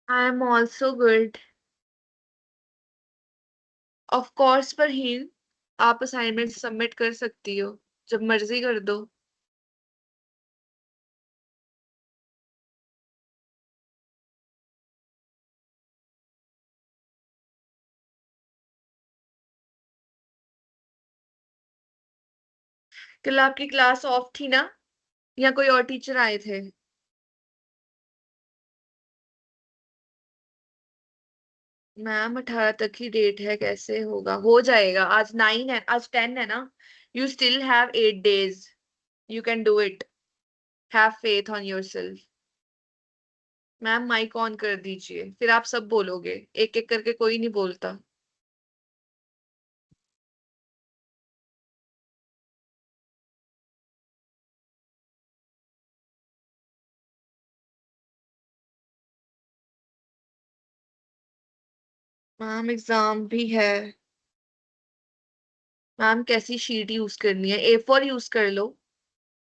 I am also good. Of course पर ही आप assignment submit कर सकती हो, जब मर्जी कर दो। कल आपकी क्लास ऑफ थी ना, या कोई और टीचर आए थे? मैम 18 तक ही डेट है, कैसे होगा? हो जाएगा। आज 9 है, आज 10 है ना। You still have 8 days। You can do it. Have faith on yourself. Ma'am mic on कर दीजिए, फिर आप सब बोलोगे, एक एक करके कोई नहीं बोलता। मैम एग्जाम भी है। मैम कैसी शीट यूज करनी है? A4 यूज कर लो।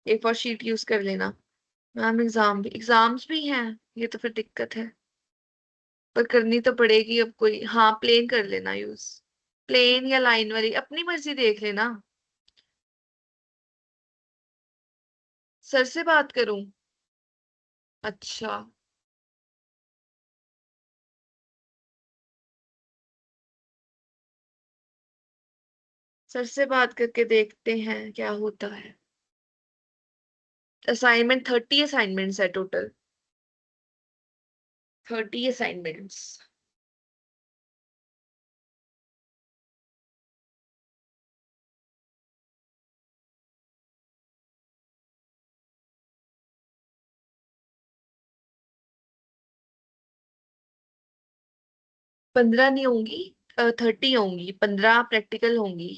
A4 शीट यूज कर लेना। मैम एग्जाम्स भी हैं, ये तो फिर दिक्कत है। पर करनी तो पड़ेगी अब, कोई हाँ प्लेन कर लेना यूज। प्लेन या लाइन वाली अपनी मर्जी देख लेना। सर से बात करूं? अच्छा। सर से बात करके देखते हैं क्या होता है। असाइनमेंट 30 असाइनमेंट्स है टोटल। 30 असाइनमेंट्स। 15 नहीं होंगी, 30 होंगी, 15 प्रैक्टिकल होंगी।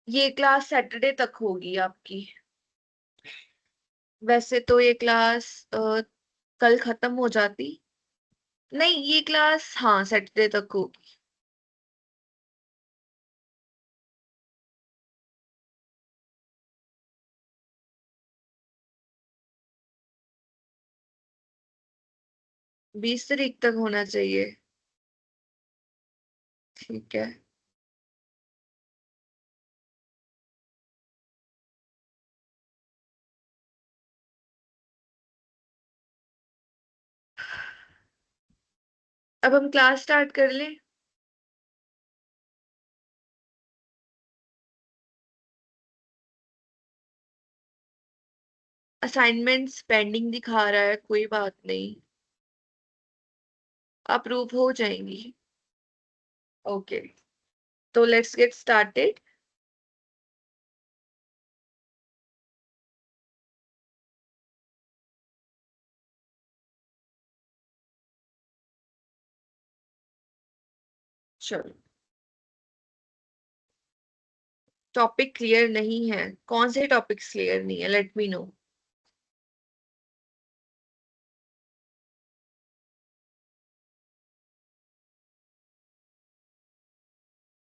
ये क्लास सैटरडे तक होगी आपकी। वैसे तो ये क्लास कल खत्म हो जाती। नहीं, ये क्लास हाँ सैटरडे तक होगी। 20 तारीख तक होना चाहिए। ठीक है। अब हम क्लास स्टार्ट कर लें? असाइनमेंट्स पेंडिंग दिखा रहा है, कोई बात नहीं, अप्रूव हो जाएंगी। ओके, तो लेट्स गेट स्टार्टेड। चलो। टॉपिक क्लियर नहीं है? कौन से टॉपिक्स क्लियर नहीं है? Let me know.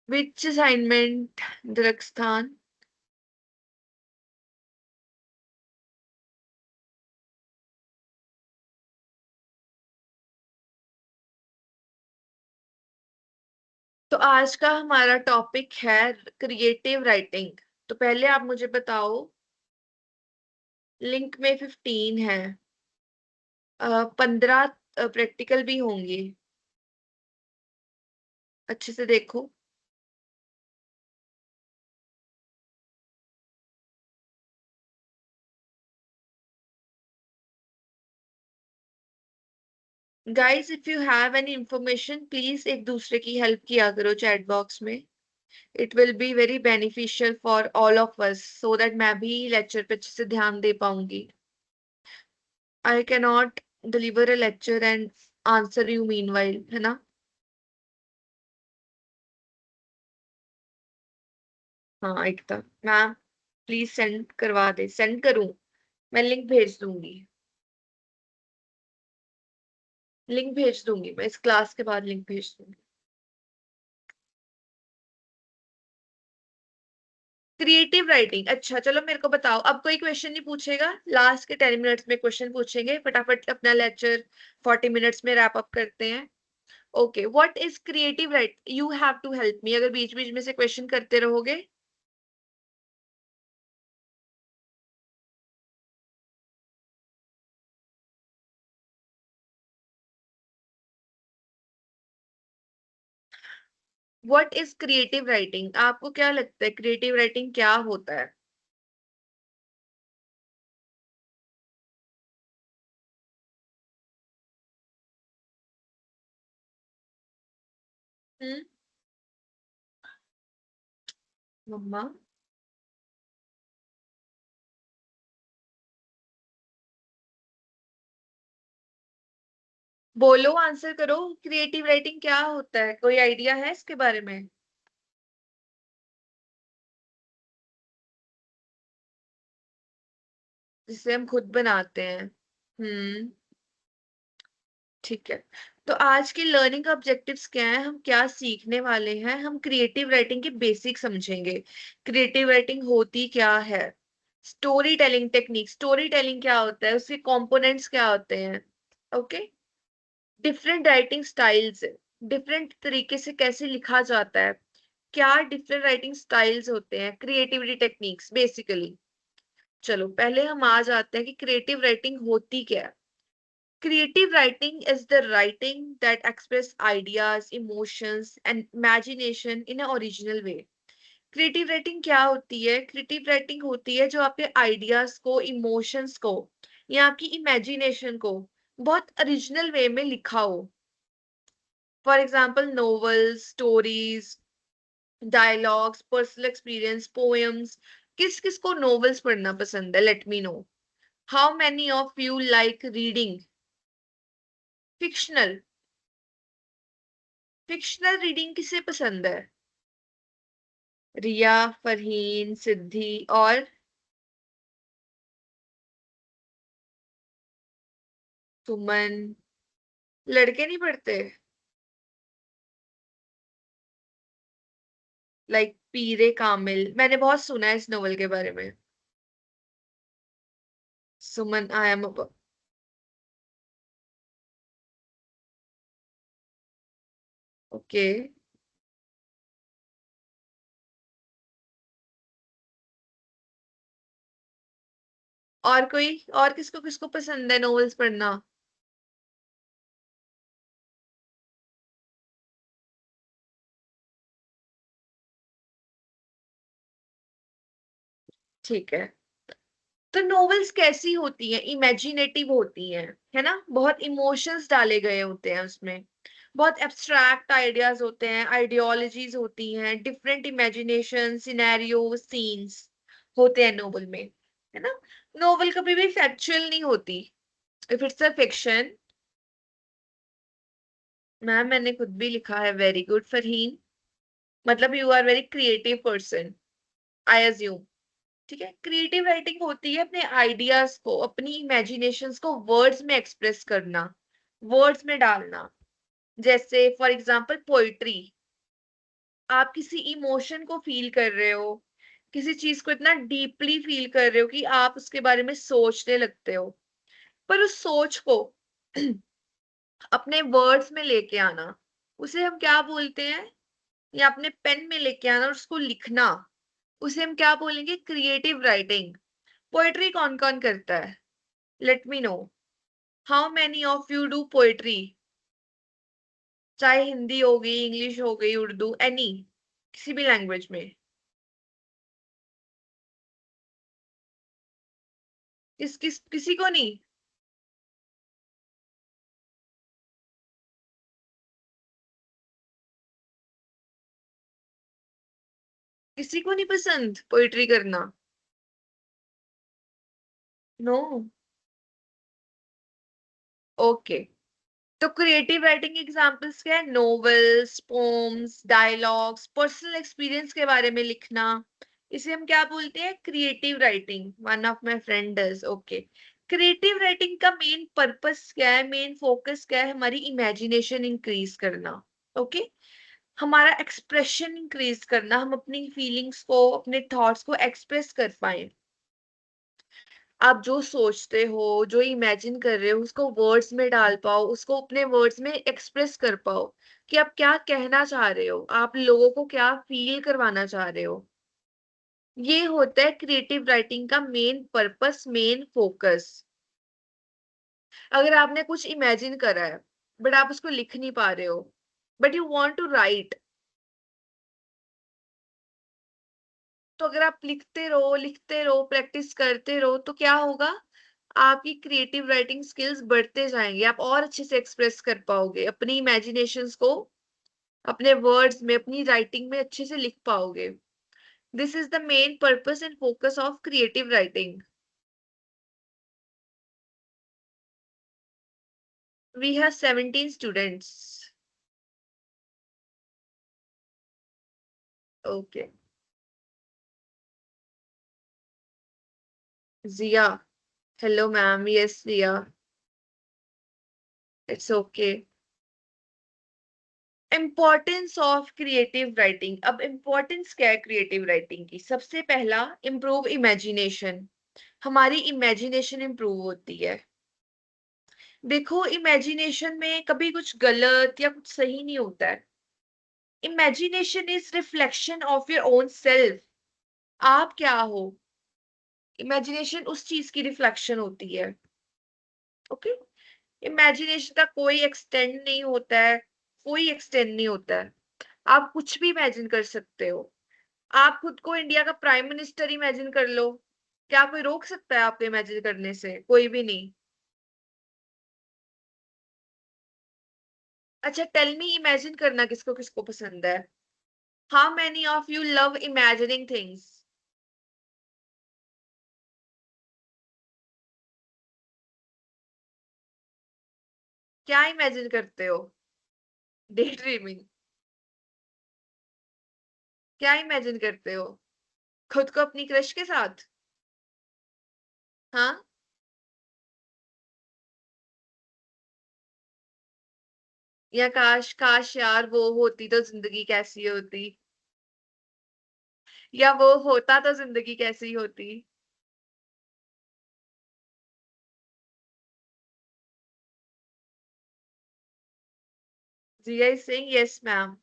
Which assignment? Darakhshan. तो आज का हमारा टॉपिक है क्रिएटिव राइटिंग। तो पहले आप मुझे बताओ, लिंक में 15 है, 15 प्रैक्टिकल भी होंगे। अच्छे से देखो। Guys if you have any information please एक दूसरे की हेल्प किया करो चैट बॉक्स में। It will be very beneficial for all of us, so that मैं भी लेक्चर पे अच्छे से ध्यान दे पाऊंगी। I can not deliver a lecture and answer you meanwhile, है ना? हाँ, एकता मैम, प्लीज सेंड करवा दे। सेंड करूं? मैं लिंक भेज दूंगी, लिंक भेज दूंगी, मैं इस क्लास के बाद लिंक भेज दूंगी। क्रिएटिव राइटिंग, अच्छा चलो मेरे को बताओ, अब कोई क्वेश्चन नहीं पूछेगा, लास्ट के 10 मिनट्स में क्वेश्चन पूछेंगे, फटाफट अपना लेक्चर 40 मिनट्स में रैप अप करते हैं। Okay, what is creative right, you have to help me, अगर बीच बीच में से क्वेश्चन करते रहोगे। व्हाट इज क्रिएटिव राइटिंग, आपको क्या लगता है क्रिएटिव राइटिंग क्या होता है? हम्म। मम्मा, बोलो, आंसर करो, क्रिएटिव राइटिंग क्या होता है, कोई आइडिया है इसके बारे में? जिसे हम खुद बनाते हैं। हम्म। ठीक है, तो आज की लर्निंग ऑब्जेक्टिव्स क्या है, हम क्या सीखने वाले हैं, हम क्रिएटिव राइटिंग के बेसिक समझेंगे। क्रिएटिव राइटिंग होती क्या है, story telling technique, story telling क्या होता है, उसके कंपोनेंट्स क्या होते हैं। Okay, different writing styles, different तरीके से कैसे लिखा जाता है, क्या डिफरेंट राइटिंग स्टाइल्स होते हैं, क्रिएटिविटी टेक्निक्स बेसिकली। चलो पहले हम आ जाते हैं कि क्रिएटिव राइटिंग होती क्या है। Creative writing is the writing that express ideas, emotions, and imagination in an original way. Creative writing क्या होती है, क्रिएटिव राइटिंग होती है जो आपके आइडियाज को, इमोशंस को या आपकी इमेजिनेशन को बहुत ओरिजिनल वे में लिखा हो। For example novels, stories, dialogues, personal experience, poems. किस किस को नोवेल्स पढ़ना पसंद है, let me no. How many of you like reading fictional, fictional reading किसे पसंद है? रिया, फरहीन, सिद्धि और सुमन। लड़के नहीं पढ़ते? लाइक पीरे कामिल, मैंने बहुत सुना है इस नोवेल के बारे में। सुमन, आई एम। ओके, और कोई, और किसको किसको पसंद है नोवेल्स पढ़ना? ठीक है, तो नोवेल्स कैसी होती हैं, इमेजिनेटिव होती हैं, है ना, बहुत इमोशंस डाले गए होते हैं उसमें, बहुत एब्स्ट्रैक्ट आइडियाज होते हैं, आइडियोलॉजीज होती हैं, डिफरेंट इमेजिनेशन, सिनेरियो, सीन्स होते हैं नोवेल में, है ना। नोवेल कभी भी फैक्चुअल नहीं होती, if it's a fiction. Ma'am मैंने खुद भी लिखा है, वेरी गुड फरहीन, मतलब you are very creative person, I assume. ठीक है, क्रिएटिव राइटिंग होती है अपने आइडियाज को, अपनी इमेजिनेशंस को वर्ड्स में एक्सप्रेस करना, वर्ड्स में डालना। जैसे फॉर एग्जांपल पोइट्री, आप किसी इमोशन को फील कर रहे हो, किसी चीज को इतना डीपली फील कर रहे हो कि आप उसके बारे में सोचने लगते हो, पर उस सोच को अपने वर्ड्स में लेके आना, उसे हम क्या बोलते हैं, या अपने पेन में लेके आना और उसको लिखना, उसे हम क्या बोलेंगे, क्रिएटिव राइटिंग। पोएट्री कौन कौन करता है, let me no. How many of you do poetry, चाहे हिंदी हो गई, इंग्लिश हो गई, उर्दू, एनी, किसी भी लैंग्वेज में। किसी को नहीं? किसी को नहीं पसंद पोइट्री करना? नो। ओके, तो क्रिएटिव राइटिंग एग्जांपल्स क्या है, novels, poems, dialogues, personal experience के बारे में लिखना, इसे हम क्या बोलते हैं? Creative writing. One of my friend does. Okay, creative writing का मेन पर्पस क्या है, मेन फोकस क्या है? हमारी इमेजिनेशन इंक्रीज करना। ओके, हमारा एक्सप्रेशन इंक्रीज करना, हम अपनी फीलिंग्स को, अपने थॉट्स को एक्सप्रेस कर पाए। आप जो सोचते हो, जो इमेजिन कर रहे हो, उसको वर्ड्स में डाल पाओ, उसको अपने वर्ड्स में एक्सप्रेस कर पाओ कि आप क्या कहना चाह रहे हो, आप लोगों को क्या फील करवाना चाह रहे हो। ये होता है क्रिएटिव राइटिंग का मेन पर्पस, मेन फोकस। अगर आपने कुछ इमेजिन करा है बट आप उसको लिख नहीं पा रहे हो, but you want to write, तो अगर आप लिखते रहो, प्रैक्टिस करते रहो, तो क्या होगा? आपकी क्रिएटिव राइटिंग स्किल्स बढ़ते जाएंगे, आप और अच्छे से एक्सप्रेस कर पाओगे अपनी इमेजिनेशंस को, अपने वर्ड्स में, अपनी राइटिंग में अच्छे से लिख पाओगे। This is the main purpose and focus of creative writing. We have 17 students. Okay, Jiya. Hello ma'am, yes Jiya, it's okay. Importance of creative writing. अब इम्पोर्टेंस क्या है क्रिएटिव राइटिंग की? सबसे पहला, इम्प्रूव इमेजिनेशन। हमारी इमेजिनेशन इम्प्रूव होती है। देखो, इमेजिनेशन में कभी कुछ गलत या कुछ सही नहीं होता है। Imagination is reflection of your own self. आप क्या हो, इमेजिनेशन उस चीज की रिफ्लेक्शन होती है। ओके, इमेजिनेशन का कोई एक्सटेंड नहीं होता है, कोई एक्सटेंड नहीं होता है। आप कुछ भी इमेजिन कर सकते हो। आप खुद को इंडिया का प्राइम मिनिस्टर इमेजिन कर लो, क्या कोई रोक सकता है आपको इमेजिन करने से? कोई भी नहीं। अच्छा, टेल मी, इमेजिन करना किसको किसको पसंद है? How many of you love imagining things? क्या इमेजिन करते हो? Day dreaming? क्या इमेजिन करते हो? खुद को अपनी क्रश के साथ? हाँ, या काश काश यार वो होती तो जिंदगी कैसी होती, या वो होता तो जिंदगी कैसी होती। Jiya is saying yes ma'am.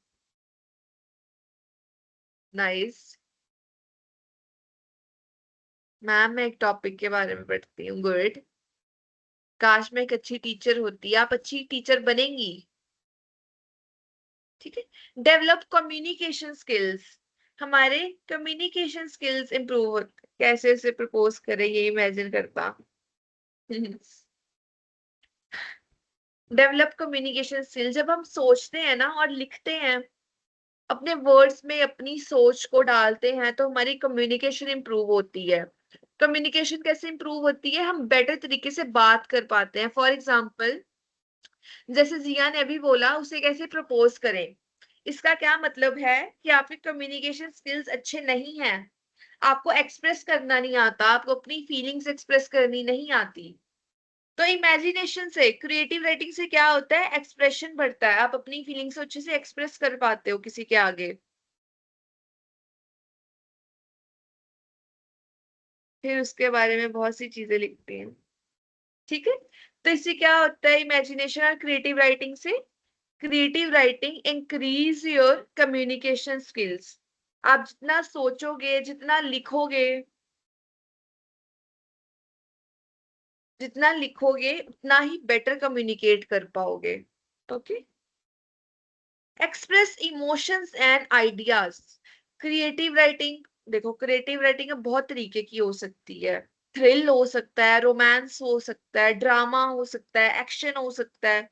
Nice ma'am, मैं एक टॉपिक के बारे में पढ़ती हूँ। गुड। काश मैं एक अच्छी टीचर होती। आप अच्छी टीचर बनेंगी। ठीक है। Develop communication skills. हमारे कम्युनिकेशन स्किल्स इंप्रूव होते, कैसे उसे प्रपोज करें ये इमेजिन करता। डेवलप कम्युनिकेशन स्किल, जब हम सोचते हैं ना और लिखते हैं, अपने वर्ड्स में अपनी सोच को डालते हैं, तो हमारी कम्युनिकेशन इंप्रूव होती है। कम्युनिकेशन कैसे इंप्रूव होती है? हम बेटर तरीके से बात कर पाते हैं। फॉर एग्जाम्पल, जैसे जिया ने अभी बोला, उसे कैसे प्रपोज करें। इसका क्या मतलब है कि आपके कम्युनिकेशन स्किल्स अच्छे नहीं हैं, आपको एक्सप्रेस करना नहीं आता, आपको अपनी फीलिंग्स एक्सप्रेस करनी नहीं आती। तो इमेजिनेशन से, क्रिएटिव राइटिंग से क्या होता है? एक्सप्रेशन बढ़ता है, आप अपनी फीलिंग्स को अच्छे से एक्सप्रेस कर पाते हो किसी के आगे। फिर उसके बारे में बहुत सी चीजें लिखते हैं। ठीक है। तो इससे क्या होता है इमेजिनेशन और क्रिएटिव राइटिंग से? Creative writing increase your communication skills. आप जितना सोचोगे, जितना लिखोगे उतना ही बेटर कम्युनिकेट कर पाओगे। Okay. Express emotions and ideas. Creative writing, देखो क्रिएटिव राइटिंग बहुत तरीके की हो सकती है। थ्रिल हो सकता है, रोमांस हो सकता है, ड्रामा हो सकता है, एक्शन हो सकता है।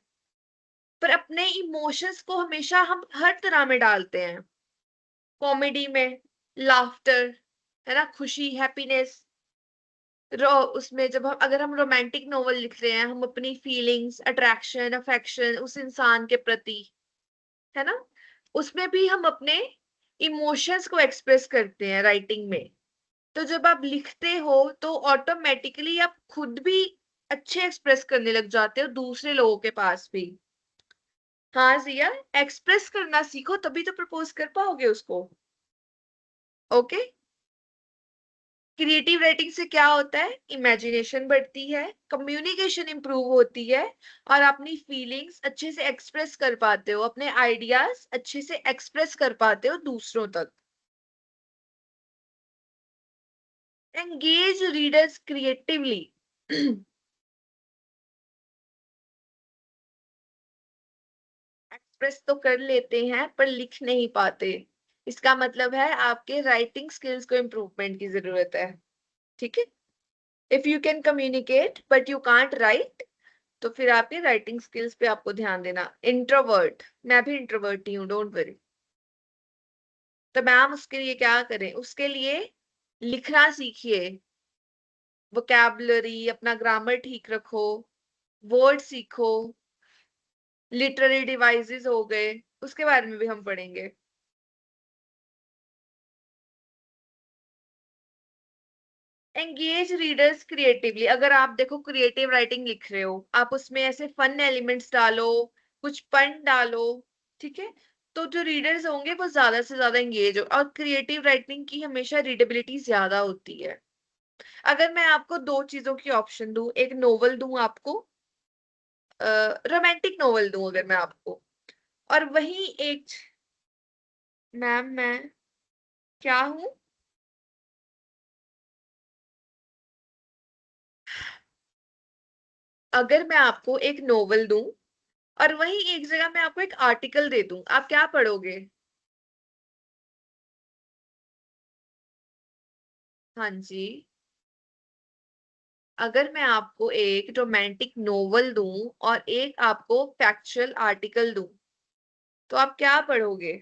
पर अपने इमोशंस को हमेशा हम हर तरह में डालते हैं। कॉमेडी में लाफ्टर, है ना, खुशी, हैप्पीनेस। उसमें जब हम, अगर हम रोमांटिक नॉवल लिख रहे हैं, हम अपनी फीलिंग्स, अट्रैक्शन, अफेक्शन उस इंसान के प्रति, है ना, उसमें भी हम अपने इमोशंस को एक्सप्रेस करते हैं राइटिंग में। तो जब आप लिखते हो तो ऑटोमेटिकली आप खुद भी अच्छे एक्सप्रेस करने लग जाते हो दूसरे लोगों के पास भी। हाँ जिया, एक्सप्रेस करना सीखो तभी तो प्रपोज कर पाओगे उसको। ओके। क्रिएटिव राइटिंग से क्या होता है, इमेजिनेशन बढ़ती है, कम्युनिकेशन इंप्रूव होती है, और अपनी फीलिंग्स अच्छे से एक्सप्रेस कर पाते हो, अपने आइडियाज अच्छे से एक्सप्रेस कर पाते हो दूसरों तक। Engage readers creatively. एक्सप्रेस तो कर लेते हैं पर लिख नहीं पाते। इसका मतलब है आपके राइटिंग स्किल्स को इम्प्रूवमेंट की जरूरत है। ठीक है। If you can communicate but you can't right, तो फिर आपके राइटिंग स्किल्स पे आपको ध्यान देना। इंट्रोवर्ट, मैं भी इंट्रोवर्ट ही हूँ, डोंट वरी। तो मैम उसके लिए क्या करें, उसके लिए लिखना सीखिए, वोकैबुलरी, अपना ग्रामर ठीक रखो, वर्ड सीखो, लिटरेरी डिवाइसेस हो गए, उसके बारे में भी हम पढ़ेंगे। एंगेज रीडर्स क्रिएटिवली, अगर आप देखो क्रिएटिव राइटिंग लिख रहे हो, आप उसमें ऐसे फन एलिमेंट्स डालो, कुछ पन डालो, ठीक है, तो जो रीडर्स होंगे वो ज्यादा से ज्यादा एंगेज हो, और क्रिएटिव राइटिंग की हमेशा रीडेबिलिटी ज्यादा होती है। अगर मैं आपको दो चीजों की ऑप्शन दूं, एक नोवेल दूं आपको, रोमांटिक नोवेल दूं अगर मैं आपको, और वही एक, मैम मैं क्या हूं, अगर मैं आपको एक नोवेल दूं और वही एक जगह मैं आपको एक आर्टिकल दे दूं, आप क्या पढ़ोगे? हाँ जी। अगर मैं आपको एक रोमांटिक नोवेल दूं और एक आपको फैक्चुअल आर्टिकल दूं, तो आप क्या पढ़ोगे?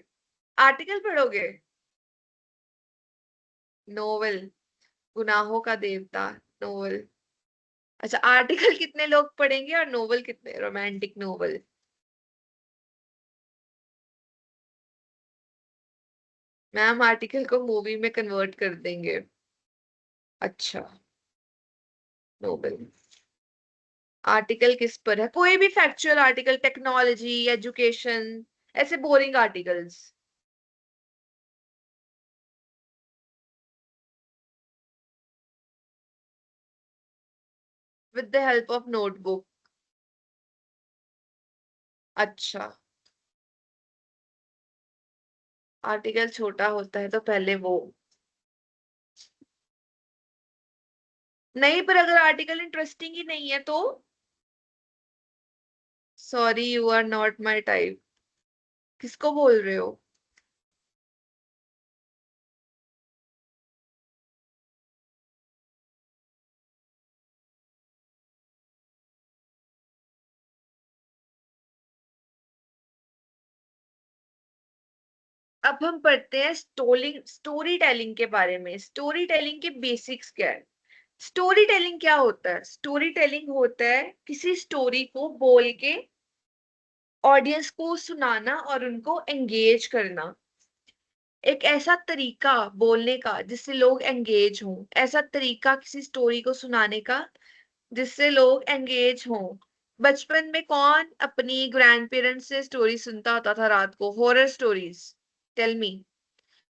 आर्टिकल पढ़ोगे? नोवेल, गुनाहों का देवता, नोवेल। अच्छा, आर्टिकल कितने लोग पढ़ेंगे और नोवेल कितने, रोमांटिक नोवेल? मैम आर्टिकल को मूवी में कन्वर्ट कर देंगे। अच्छा, नोवेल। आर्टिकल किस पर है, कोई भी फैक्चुअल आर्टिकल, टेक्नोलॉजी, एजुकेशन, ऐसे boring articles. With the help of notebook. अच्छा, आर्टिकल छोटा होता है तो पहले वो, नहीं पर अगर आर्टिकल इंटरेस्टिंग ही नहीं है तो? Sorry, you are not my type. किसको बोल रहे हो? अब हम पढ़ते हैं स्टोरी टेलिंग के बारे में। स्टोरी टेलिंग के बेसिक्स क्या है? स्टोरी टेलिंग क्या होता है? स्टोरी टेलिंग होता है किसी स्टोरी को बोल के ऑडियंस को सुनाना और उनको एंगेज करना। एक ऐसा तरीका बोलने का जिससे लोग एंगेज हों, ऐसा तरीका किसी स्टोरी को सुनाने का जिससे लोग एंगेज हों। बचपन में कौन अपनी ग्रैंड पेरेंट्स से स्टोरी सुनता होता था रात को, हॉरर स्टोरीज? टेल मी,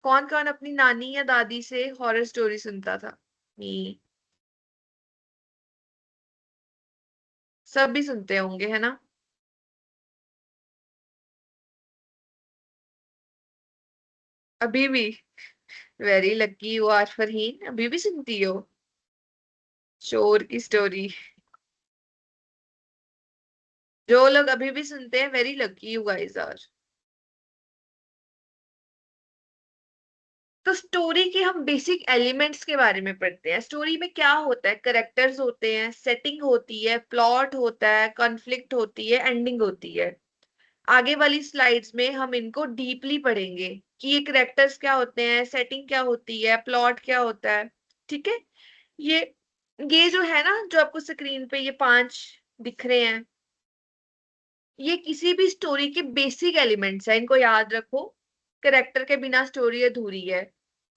कौन कौन अपनी नानी या दादी से हॉरर स्टोरी सुनता था? मी। सब भी सुनते होंगे, है ना? अभी भी? Very lucky you are Farheen, अभी भी सुनती हो चोर की स्टोरी? जो लोग अभी भी सुनते हैं, very lucky you guys are. तो स्टोरी के हम बेसिक एलिमेंट्स के बारे में पढ़ते हैं। स्टोरी में क्या होता है, करेक्टर्स होते हैं, सेटिंग होती है, प्लॉट होता है, कॉन्फ्लिक्ट होती है, एंडिंग होती है। आगे वाली स्लाइड्स में हम इनको डीपली पढ़ेंगे कि ये करेक्टर्स क्या होते हैं, सेटिंग क्या होती है, प्लॉट क्या होता है। ठीक है। ये ये जो है ना, जो आपको स्क्रीन पे ये पांच दिख रहे हैं, ये किसी भी स्टोरी के बेसिक एलिमेंट्स हैं, इनको याद रखो। करेक्टर के बिना स्टोरी अधूरी है।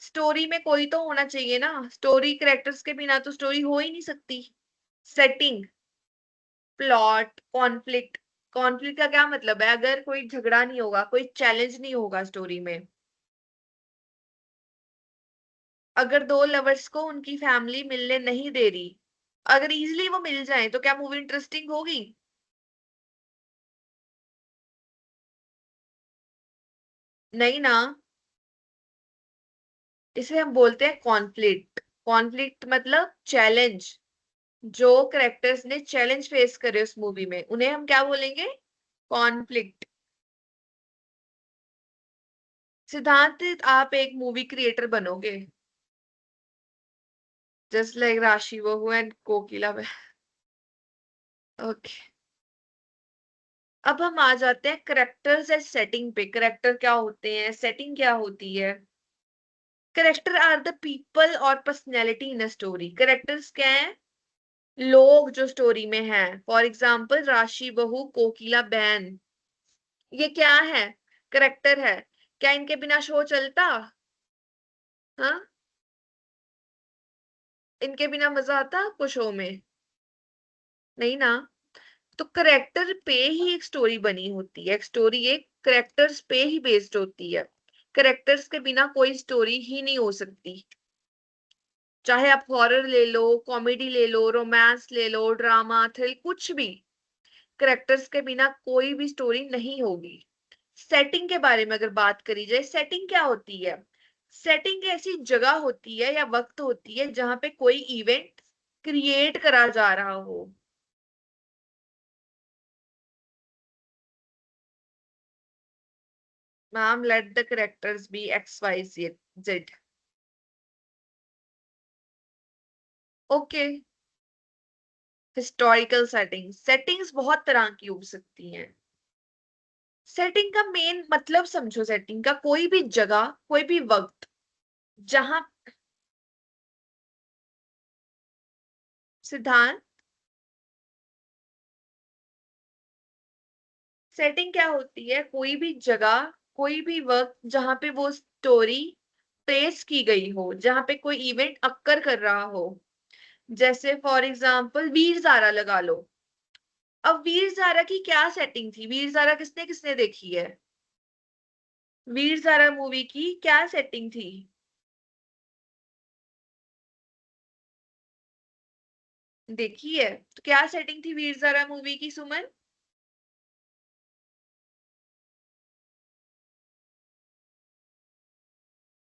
स्टोरी में कोई तो होना चाहिए ना, स्टोरी कैरेक्टर्स के बिना तो स्टोरी हो ही नहीं सकती। Setting, plot, conflict. कॉन्फ्लिक्ट का क्या मतलब है? अगर कोई झगड़ा नहीं होगा, कोई चैलेंज नहीं होगा स्टोरी में, अगर दो लवर्स को उनकी फैमिली मिलने नहीं दे रही, अगर इजीली वो मिल जाए तो क्या मूवी इंटरेस्टिंग होगी? नहीं ना। इसे हम बोलते हैं कॉन्फ्लिक्ट। कॉन्फ्लिक्ट मतलब चैलेंज। जो करेक्टर्स ने चैलेंज फेस करे उस मूवी में, उन्हें हम क्या बोलेंगे? कॉन्फ्लिक्ट। सिद्धांत, आप एक मूवी क्रिएटर बनोगे, जस्ट लाइक राशि बहू एंड कोकिला। ओके, अब हम आ जाते हैं करेक्टर्स एंड सेटिंग पे। करेक्टर क्या होते हैं, सेटिंग क्या होती है? करेक्टर आर द पीपल और personality in a story. Characters क्या है? लोग जो स्टोरी में हैं। फॉर एग्जाम्पल राशि बहू, कोकिला बहन, ये क्या है? करेक्टर है। क्या इनके बिना शो चलता? हाँ, इनके बिना मजा आता आपको शो में? नहीं ना। तो करेक्टर पे ही एक स्टोरी बनी होती है। एक स्टोरी एक करेक्टर्स पे ही बेस्ड होती है। करेक्टर्स के बिना कोई स्टोरी ही नहीं हो सकती। चाहे आप हॉरर ले लो, कॉमेडी ले लो, रोमांस ले लो, ड्रामा, थ्रिल, कुछ भी, करेक्टर्स के बिना कोई भी स्टोरी नहीं होगी। सेटिंग के बारे में अगर बात करी जाए, सेटिंग क्या होती है? सेटिंग ऐसी जगह होती है या वक्त होती है जहां पे कोई इवेंट क्रिएट करा जा रहा हो। Ma'am, let the characters be X Y Z. Okay. Historical setting, settings बहुत तरह की हो सकती हैं। सेटिंग का मेन मतलब समझो। सेटिंग का कोई भी जगह, कोई भी वक्त, जहां, सिद्धांत, सेटिंग क्या होती है? कोई भी जगह, कोई भी वक्त जहां पे वो स्टोरी पेश की गई हो, जहां पे कोई इवेंट अक्कर कर रहा हो। जैसे फॉर एग्जाम्पल वीर ज़ारा लगा लो। अब वीर ज़ारा की क्या सेटिंग थी? वीर ज़ारा किसने किसने देखी है? वीर ज़ारा मूवी की क्या सेटिंग थी? देखी है तो क्या सेटिंग थी वीर ज़ारा मूवी की, सुमन?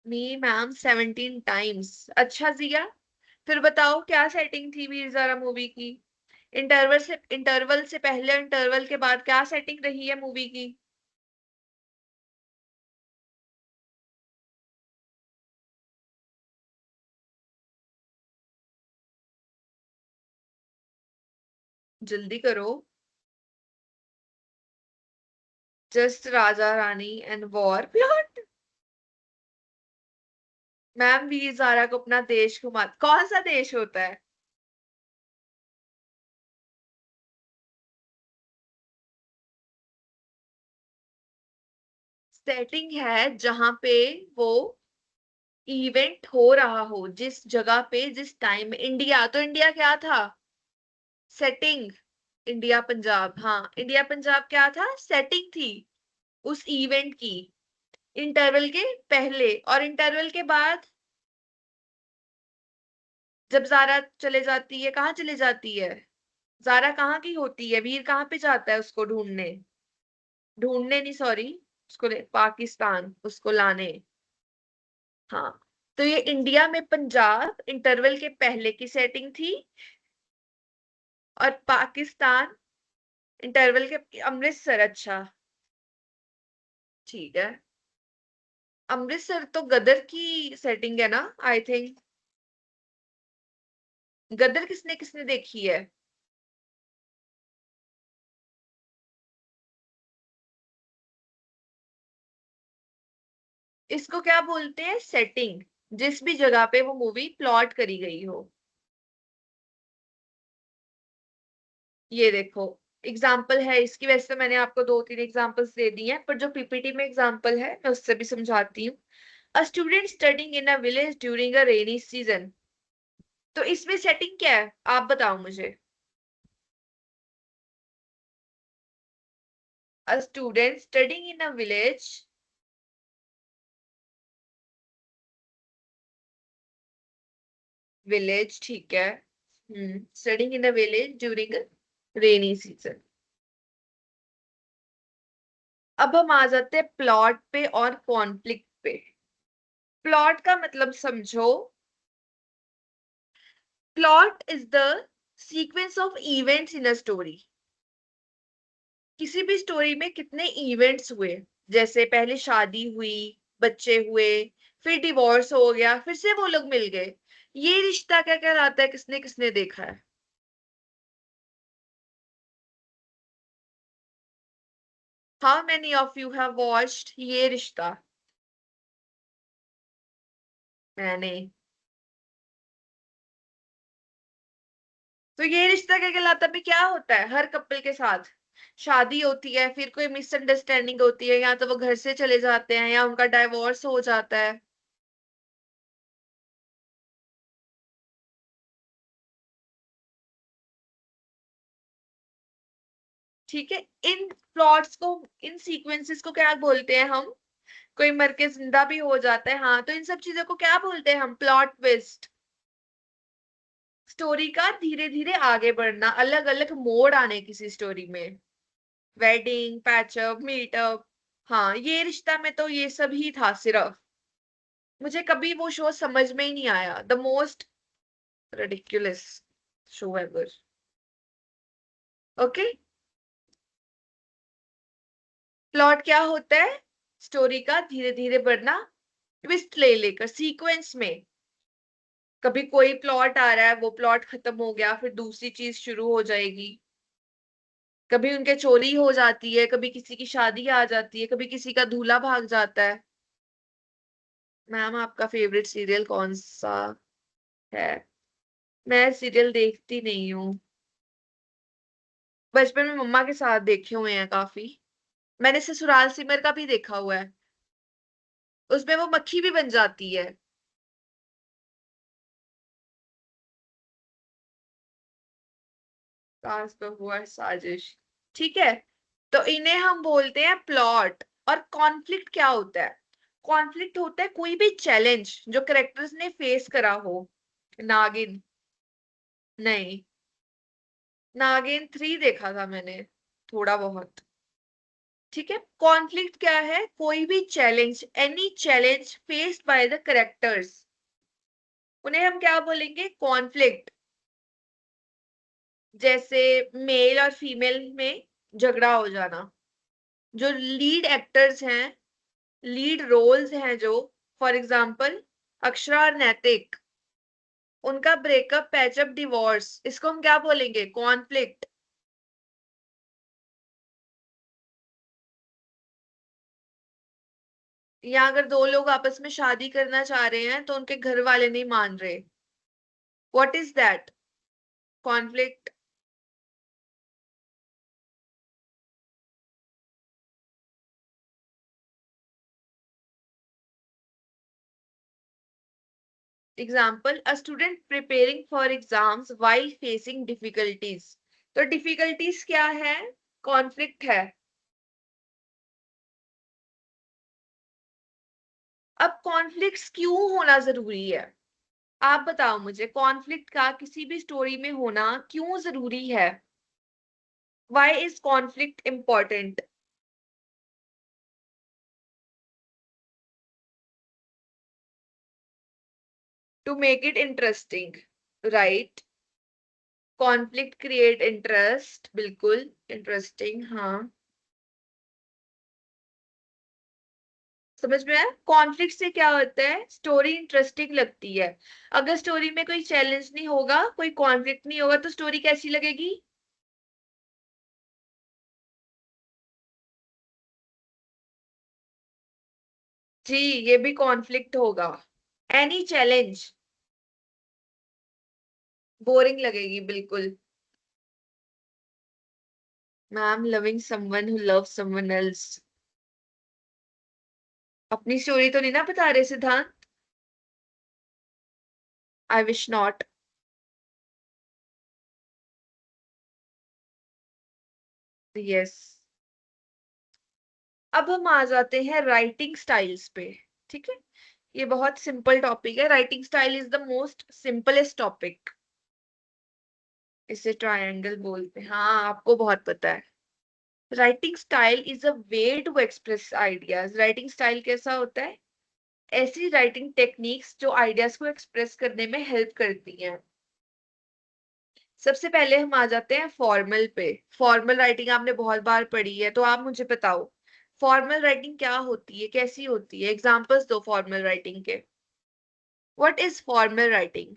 Me ma'am 17 times. अच्छा जिया, फिर बताओ क्या सेटिंग थी वीर ज़ारा मूवी की? इंटरवल से पहले, इंटरवल के बाद क्या सेटिंग रही है मूवी की? जल्दी करो। Just Raja Rani and war plot. Ma'am, Veer Zaara को अपना देश घुमा, कौन सा देश होता है? सेटिंग है जहां पे वो इवेंट हो रहा हो, जिस जगह पे, जिस टाइम में। इंडिया, तो इंडिया क्या था? सेटिंग। इंडिया पंजाब, हाँ, इंडिया पंजाब क्या था? सेटिंग थी उस इवेंट की। इंटरवल के पहले और इंटरवल के बाद, जब जारा चले जाती है, कहाँ चले जाती है? जारा कहाँ की होती है? वीर कहाँ पे जाता है उसको ढूंढने? ढूंढने नहीं, सॉरी, उसको पाकिस्तान उसको लाने। हाँ, तो ये इंडिया में पंजाब इंटरवल के पहले की सेटिंग थी, और पाकिस्तान इंटरवल के, अमृतसर, अच्छा, ठीक है। अमृतसर तो गदर की सेटिंग है ना, आई थिंक। गदर किसने किसने देखी है? इसको क्या बोलते हैं? सेटिंग। जिस भी जगह पे वो मूवी प्लॉट करी गई हो। ये देखो, एग्जाम्पल है इसकी, वैसे तो मैंने आपको 2-3 एग्जाम्पल्स दे दी हैं, पर जो पीपीटी में एग्जाम्पल है मैं उससे भी समझाती हूँ। A student studying in a village during a rainy season. तो इसमें सेटिंग क्या है आप बताओ मुझे। A student studying in a village, village ठीक है। Studying in a village during rainy season. अब हम आ जाते हैं प्लॉट पे और कॉन्फ्लिक्ट पे। प्लॉट का मतलब समझो, plot is the sequence of events in a story. किसी भी स्टोरी में कितने इवेंट्स हुए, जैसे पहले शादी हुई, बच्चे हुए, फिर डिवोर्स हो गया, फिर से वो लोग मिल गए, ये रिश्ता क्या कहलाता है, किसने किसने देखा है। How many of you have watched ये रिश्ता। मैंने। तो ये रिश्ता क्या कहलाता है, भी क्या होता है हर कपल के साथ। शादी होती है, फिर कोई मिसअंडरस्टैंडिंग होती है, या तो वो घर से चले जाते हैं या उनका डाइवोर्स हो जाता है। ठीक है। इन प्लॉट्स को, इन सीक्वेंसेस को क्या बोलते हैं हम। कोई मर के जिंदा भी हो जाता है, हाँ, तो इन सब चीजों को क्या बोलते हैं हम, प्लॉट ट्विस्ट। स्टोरी का धीरे धीरे आगे बढ़ना, अलग अलग मोड़ आने किसी स्टोरी में। Wedding, patch up, meetup. हाँ, ये रिश्ता में तो ये सब ही था सिर्फ। मुझे कभी वो शो समझ में ही नहीं आया, the most ridiculous show ever. Okay. Plot क्या होता है, स्टोरी का धीरे धीरे बढ़ना, ट्विस्ट ले लेकर सीक्वेंस में। कभी कोई प्लॉट आ रहा है, वो प्लॉट खत्म हो गया, फिर दूसरी चीज शुरू हो जाएगी। कभी उनके चोरी हो जाती है, कभी किसी की शादी आ जाती है, कभी किसी का दूल्हा भाग जाता है। मैम आपका फेवरेट सीरियल कौन सा है। मैं सीरियल देखती नहीं हूँ। बचपन में मम्मा के साथ देखे हुए हैं काफी। मैंने ससुराल सिमर का भी देखा हुआ है। उसमें वो मक्खी भी बन जाती है। सास बहू और साजिश। ठीक है। तो इन्हें हम बोलते हैं प्लॉट। और कॉन्फ्लिक्ट क्या होता है। कॉन्फ्लिक्ट होता है कोई भी चैलेंज जो करेक्टर्स ने फेस करा हो। नागिन। नहीं। नागिन 3 देखा था मैंने, थोड़ा बहुत। ठीक है। कॉन्फ्लिक्ट क्या है, कोई भी challenge, any challenge faced by the characters, उन्हें हम क्या बोलेंगे, कॉन्फ्लिक्ट। जैसे मेल और फीमेल में झगड़ा हो जाना, जो लीड एक्टर्स हैं, लीड रोल्स हैं जो, फॉर एग्जाम्पल अक्षरा और नैतिक, उनका ब्रेकअप, पैचअप, डिवोर्स, इसको हम क्या बोलेंगे, कॉन्फ्लिक्ट। या अगर दो लोग आपस में शादी करना चाह रहे हैं तो उनके घर वाले नहीं मान रहे, what is that, conflict. Example, a student preparing for exams while facing difficulties. तो डिफिकल्टीज क्या है, कॉन्फ्लिक्ट है। अब कॉन्फ्लिक्ट्स क्यों होना जरूरी है, आप बताओ मुझे, कॉन्फ्लिक्ट का किसी भी स्टोरी में होना क्यों जरूरी है। Why is conflict important? To make it interesting, right? Conflict create interest, बिल्कुल इंटरेस्टिंग, हाँ। समझ में आया, कॉन्फ्लिक्ट से क्या होता है, स्टोरी इंटरेस्टिंग लगती है। अगर स्टोरी में कोई चैलेंज नहीं होगा, कोई कॉन्फ्लिक्ट नहीं होगा, तो स्टोरी कैसी लगेगी। जी, ये भी कॉन्फ्लिक्ट होगा। एनी चैलेंज बोरिंग लगेगी, बिल्कुल। Ma'am, loving someone who love someone else. अपनी स्टोरी तो नहीं ना बता रहे सिद्धांत? I wish not. यस। अब हम आ जाते हैं राइटिंग स्टाइल्स पे। ठीक है, ये बहुत सिंपल टॉपिक है। Writing style is the most simplest topic. इसे ट्रायंगल बोलते हैं, हाँ आपको बहुत पता है। Writing style is a way to express ideas. Writing style कैसा होता है? ऐसी राइटिंग टेक्निक्स जो आइडियाज को एक्सप्रेस करने में हेल्प करती हैं। सबसे पहले हम आ जाते हैं फॉर्मल पे। फॉर्मल राइटिंग आपने बहुत बार पढ़ी है, तो आप मुझे बताओ फॉर्मल राइटिंग क्या होती है, कैसी होती है? एग्जांपल्स दो फॉर्मल राइटिंग के। What is formal writing?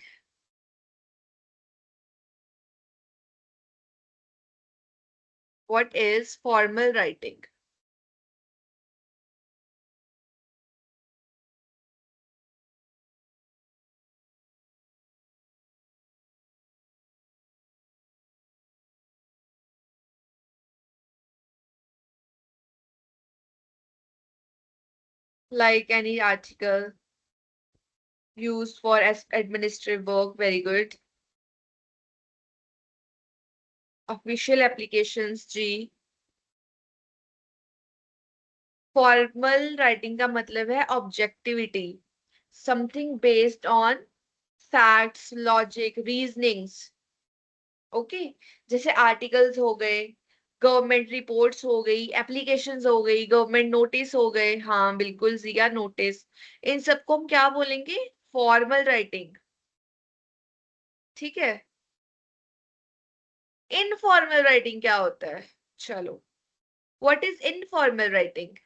What is formal writing? Like any article used for administrative work. Very good. Official applications ji. Formal writing का मतलब है objectivity, something based on facts, logic, reasonings. Okay, जैसे articles हो गए, government reports हो गई, applications हो गई, गवर्नमेंट नोटिस हो गए। हाँ बिल्कुल जिया, नोटिस। इन सबको हम क्या बोलेंगे? Formal writing. ठीक है। इनफॉर्मल राइटिंग क्या होता है? चलो, what is informal writing?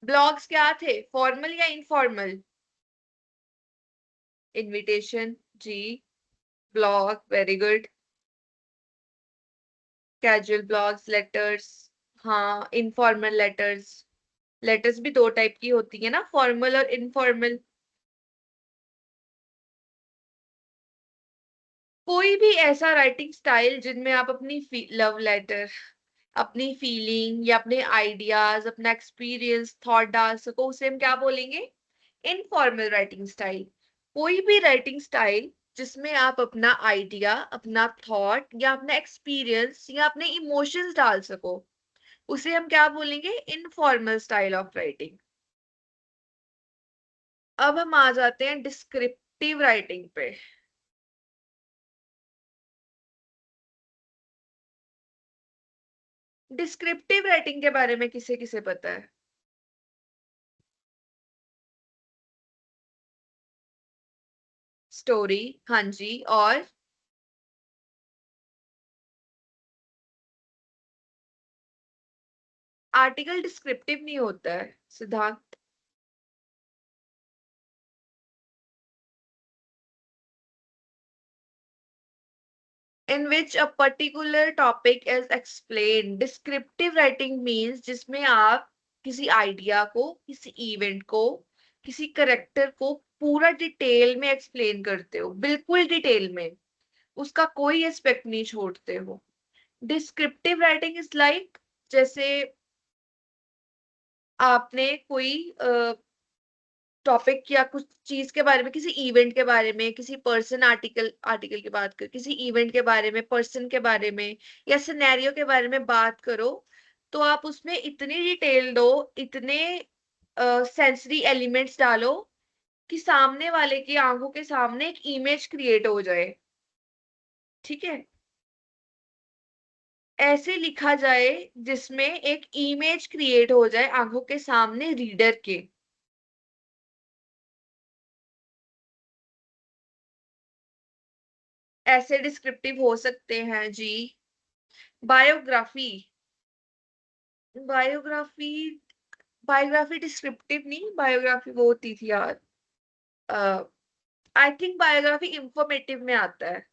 Blogs क्या थे, फॉर्मल या इनफॉर्मल? इनविटेशन जी। Blog, very good. Casual blogs, letters. हाँ, इनफॉर्मल लेटर्स। लेटर्स भी दो टाइप की होती है ना, फॉर्मल और इनफॉर्मल। कोई भी ऐसा राइटिंग स्टाइल जिनमें आप अपनी लव लेटर, अपनी फीलिंग या अपने आइडियाज, अपना एक्सपीरियंस, थॉट डाल सको, उसे हम क्या बोलेंगे? Informal writing style. कोई भी राइटिंग स्टाइल जिसमें आप अपना आइडिया, अपना थॉट या अपना एक्सपीरियंस या अपने इमोशंस डाल सको, उसे हम क्या बोलेंगे? Informal style of writing. अब हम आ जाते हैं डिस्क्रिप्टिव राइटिंग पे। डिस्क्रिप्टिव राइटिंग के बारे में किसे किसे पता है? स्टोरी, हाँ जी। और आर्टिकल डिस्क्रिप्टिव नहीं होता है सिद्धांत। in which a particular topic is explained. Descriptive writing means जिसमें आप किसी आइडिया को, किसी इवेंट को, किसी करेक्टर को पूरा डिटेल में एक्सप्लेन करते हो, बिल्कुल डिटेल में, उसका कोई एस्पेक्ट नहीं छोड़ते हो। डिस्क्रिप्टिव राइटिंग इज लाइक, जैसे आपने कोई टॉपिक या कुछ चीज के बारे में, किसी इवेंट के बारे में, किसी पर्सन, आर्टिकल आर्टिकल की बात कर, किसी इवेंट के बारे में, पर्सन के बारे में या सिनेरियो के बारे में बात करो, तो आप उसमें इतनी डिटेल दो, इतने सेंसरी एलिमेंट्स डालो कि सामने वाले की आंखों के सामने एक इमेज क्रिएट हो जाए। ठीक है, ऐसे लिखा जाए जिसमें एक इमेज क्रिएट हो जाए आंखों के सामने रीडर के। ऐसे डिस्क्रिप्टिव हो सकते हैं जी। बायोग्राफी। बायोग्राफी, बायोग्राफी डिस्क्रिप्टिव नहीं, बायोग्राफी वो होती थी यार। आई थिंक बायोग्राफी इंफॉर्मेटिव में आता है।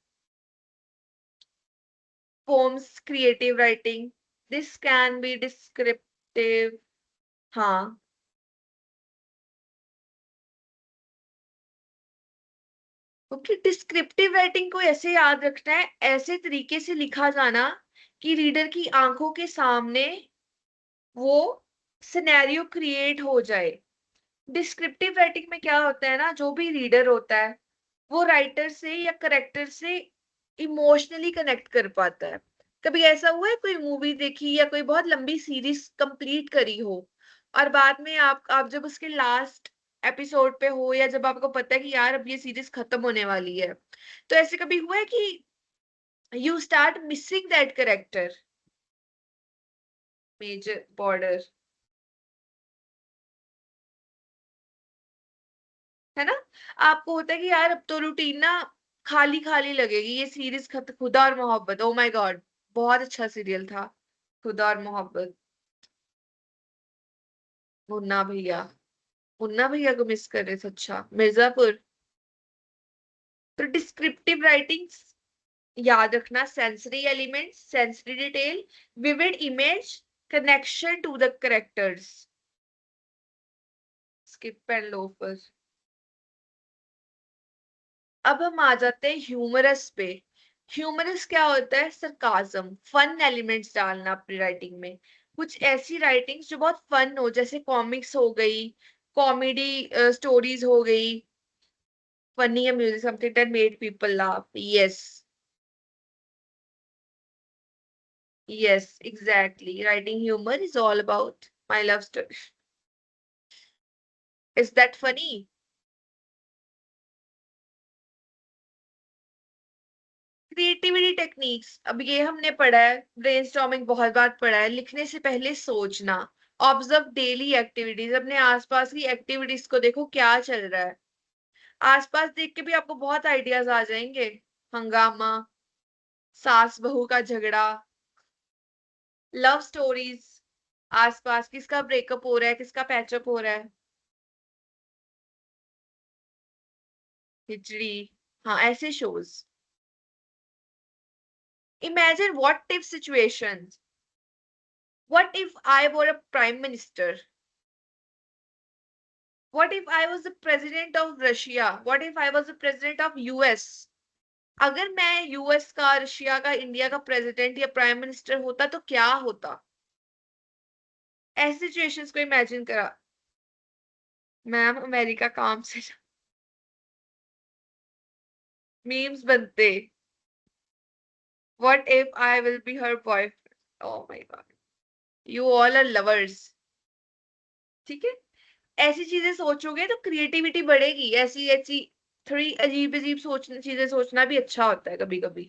Poems, creative writing, this can be descriptive. हाँ। ओके, डिस्क्रिप्टिव राइटिंग को ऐसे याद रखना है, ऐसे तरीके से लिखा जाना कि रीडर की आंखों के सामने वो सिनेरियो क्रिएट हो जाए। डिस्क्रिप्टिव राइटिंग में क्या होता है ना, जो भी रीडर होता है वो राइटर से या करेक्टर से इमोशनली कनेक्ट कर पाता है। कभी ऐसा हुआ है कोई मूवी देखी या कोई बहुत लंबी सीरीज कंप्लीट करी हो और बाद में आप जब उसके लास्ट एपिसोड पे हो या जब आपको पता है कि यार अब ये सीरीज खत्म होने वाली है, तो ऐसे कभी हुआ है कि you start missing that character? Major border, है ना? आपको होता है कि यार अब तो रूटीन ना खाली खाली लगेगी, ये सीरीज खत्म। खुदा और मोहब्बत, ओ माय गॉड, बहुत अच्छा सीरियल था खुदा और मोहब्बत। मुन्ना भैया, मुन्ना भैया को मिस कर रहे थे, अच्छा मिर्जापुर। तो डिस्क्रिप्टिव राइटिंग्स याद रखना, sensory element, sensory detail, vivid image, connection to the characters. Skip and Loafer. अब हम आ जाते हैं ह्यूमरस पे। ह्यूमरस क्या होता है? सरकाजम, फन एलिमेंट्स डालना अपनी राइटिंग में। कुछ ऐसी राइटिंग्स जो बहुत फन हो, जैसे कॉमिक्स हो गई, कॉमेडी स्टोरीज हो गई, funny music, something that made people laugh. Yes, yes, exactly, writing humour is all about my love story. Is that funny? Creativity techniques, अब ये हमने पढ़ा है, ब्रेनस्टॉर्मिंग बहुत बार पढ़ा है। लिखने से पहले सोचना, ऑब्जर्व डेली एक्टिविटीज, अपने आसपास की एक्टिविटीज को देखो क्या चल रहा है। आसपास देख के भी आपको बहुत आइडियाज आ जाएंगे। हंगामा, सास बहू का झगड़ा, लव स्टोरीज, आसपास किसका ब्रेकअप हो रहा है, किसका पैचअप हो रहा है। खिचड़ी, हाँ, ऐसे shows. Imagine what if situations, what if I were a prime minister, what if I was the president of Russia? What if I was the president of US? अगर मैं यूएस का, रशिया का, India का president या prime minister होता तो क्या होता? ऐसी सिचुएशंस को इमेजिन करा। मैम अमेरिका काम से मीम्स बनते। What if I will be her boyfriend? Oh my god. You all are lovers. ठीक है? ऐसी चीजें सोचोगे तो क्रिएटिविटी बढ़ेगी। ऐसी ऐसी थोड़ी अजीब अजीब चीजें सोचना भी अच्छा होता है कभी कभी।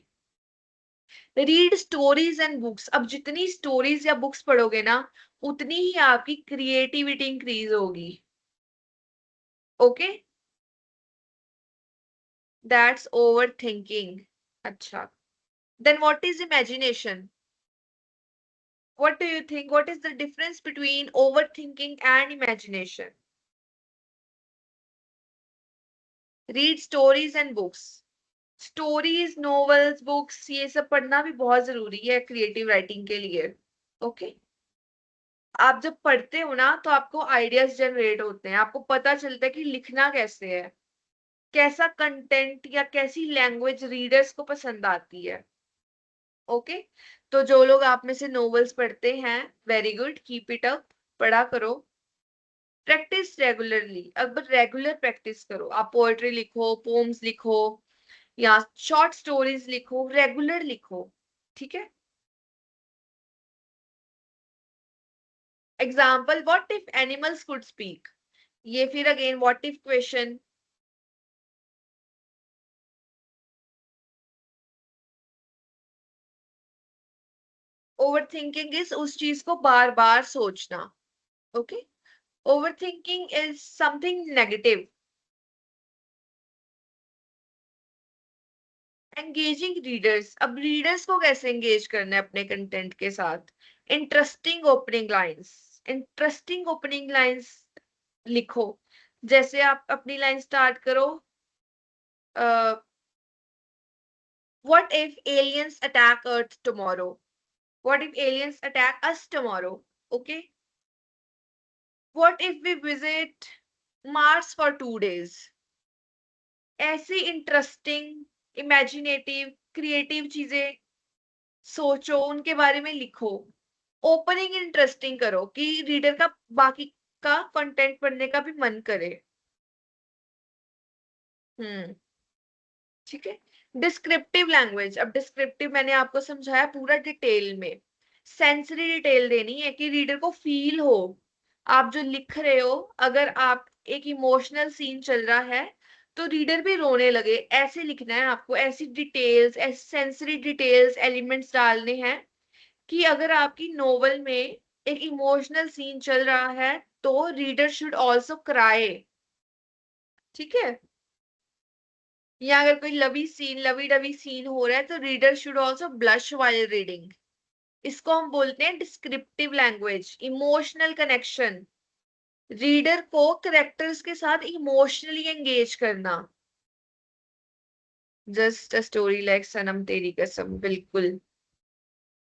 रीड स्टोरीज एंड बुक्स, अब जितनी स्टोरीज या बुक्स पढ़ोगे ना, उतनी ही आपकी क्रिएटिविटी इंक्रीज होगी। Okay, that's over thinking. अच्छा, then what is imagination? What do you think, what is the difference between over thinking and imagination? Read stories and books, stories, novels, books, ये सब पढ़ना भी बहुत जरूरी है क्रिएटिव राइटिंग के लिए। ओके, आप जब पढ़ते हो ना तो आपको आइडियाज जनरेट होते हैं, आपको पता चलता है कि लिखना कैसे है, कैसा कंटेंट या कैसी लैंग्वेज रीडर्स को पसंद आती है। ओके, तो जो लोग आप में से नॉवेल्स पढ़ते हैं, very good, keep it up, पढ़ा करो। प्रैक्टिस रेगुलरली, अब रेगुलर प्रैक्टिस करो। आप पोएट्री लिखो, पोम्स लिखो या शॉर्ट स्टोरीज लिखो, रेगुलर लिखो। ठीक है? Example, what if animals could speak? ये फिर again what if question. Over thinking is उस चीज को बार बार सोचना। Okay, overthinking is something negative. Engaging readers, अब रीडर्स को कैसे एंगेज करना है अपने कंटेंट के साथ? Interesting opening lines, interesting opening lines लिखो। जैसे आप अपनी लाइन स्टार्ट करो, what if aliens attack earth tomorrow? What if aliens attack us tomorrow? Okay, what if we visit Mars for 2 days? ऐसी इंटरेस्टिंग, इमेजिनेटिव, क्रिएटिव चीजें सोचो, उनके बारे में लिखो, ओपनिंग इंटरेस्टिंग करो कि रीडर का बाकी का कंटेंट पढ़ने का भी मन करे। हम्म। ठीक है। डिस्क्रिप्टिव लैंग्वेज, अब डिस्क्रिप्टिव मैंने आपको समझाया पूरा डिटेल में। सेंसरी डिटेल देनी है कि रीडर को फील हो। आप जो लिख रहे हो, अगर आप एक इमोशनल सीन चल रहा है तो रीडर भी रोने लगे, ऐसे लिखना है आपको। ऐसी डिटेल्स, ऐसी सेंसरी डिटेल्स, एलिमेंट्स डालने हैं कि अगर आपकी नोवेल में एक इमोशनल सीन चल रहा है तो रीडर शुड ऑल्सो क्राई। ठीक है। या अगर कोई लवी सीन, लवी डवी सीन हो रहा है तो reader should also blush while reading. इसको हम बोलते हैं descriptive language. Emotional connection, reader को करेक्टर्स के साथ इमोशनली एंगेज करना। जस्ट अ स्टोरी लाइक सनम तेरी कसम, बिल्कुल।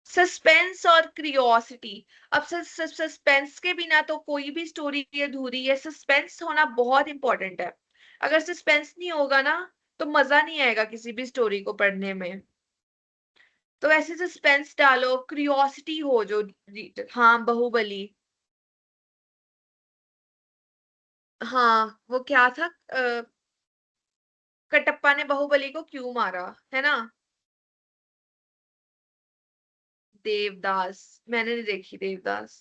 सस्पेंस और क्रियोसिटी, अब सस्पेंस के बिना तो कोई भी स्टोरी अधूरी है। सस्पेंस होना बहुत इंपॉर्टेंट है। अगर सस्पेंस नहीं होगा ना तो मजा नहीं आएगा किसी भी स्टोरी को पढ़ने में। तो ऐसे सस्पेंस डालो, क्रियोसिटी हो जो। हाँ, बाहुबली। हाँ, वो क्या था, कटप्पा ने बाहुबली को क्यों मारा, है ना। देवदास, मैंने नहीं देखी देवदास।